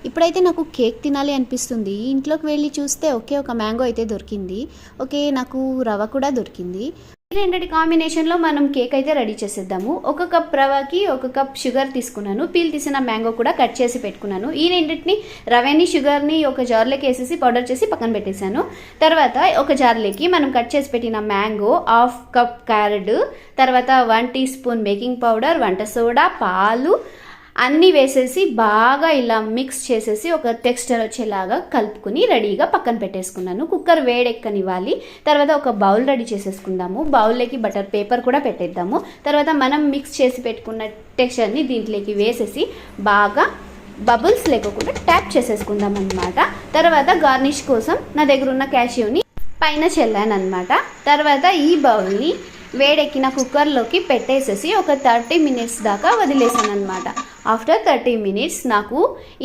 ఇప్పుడైతే నాకు కేక్ తినాలి అనిపిస్తుంది. ఇంట్లోకి వెళ్ళి చూస్తే ఒకే ఒక మ్యాంగో అయితే దొరికింది. ఓకే, నాకు రవ కూడా దొరికింది. ఈ రెండిటి కాంబినేషన్లో మనం కేక్ అయితే రెడీ చేసేద్దాము. 1 కప్ రవకి 1 కప్ షుగర్ తీసుకున్నాను. పీల్ తీసిన మ్యాంగో కూడా కట్ చేసి పెట్టుకున్నాను. ఈ రెండింటిని రవని షుగర్ని ఒక జార్లోకి వేసేసి పౌడర్ చేసి పక్కన పెట్టేశాను. తర్వాత ఒక జార్లోకి మనం కట్ చేసి పెట్టిన మ్యాంగో, 1/2 కప్ క్యారెట్, తర్వాత 1 టీ స్పూన్ బేకింగ్ పౌడర్, వంట సోడా, పాలు అన్నీ వేసేసి బాగా ఇలా మిక్స్ చేసేసి ఒక టెక్స్చర్ వచ్చేలాగా కలుపుకుని రెడీగా పక్కన పెట్టేసుకున్నాను. కుక్కర్ వేడెక్కనివ్వాలి. తర్వాత ఒక బౌల్ రెడీ చేసేసుకుందాము. బౌల్లోకి బటర్ పేపర్ కూడా పెట్టేద్దాము. తర్వాత మనం మిక్స్ చేసి పెట్టుకున్న టెక్స్చర్ని దీంట్లోకి వేసేసి బాగా బబుల్స్ లేకుండా ట్యాప్ చేసేసుకుందాం అనమాట. తర్వాత గార్నిష్ కోసం నా దగ్గర ఉన్న క్యాష్యూని పైన చల్లాను అనమాట. తర్వాత ఈ బౌల్ని వేడెక్కిన కుక్కర్లోకి పెట్టేసేసి ఒక 30 మినిట్స్ దాకా వదిలేసాను అనమాట. ఆఫ్టర్ 30 మినిట్స్ నాకు ఇలా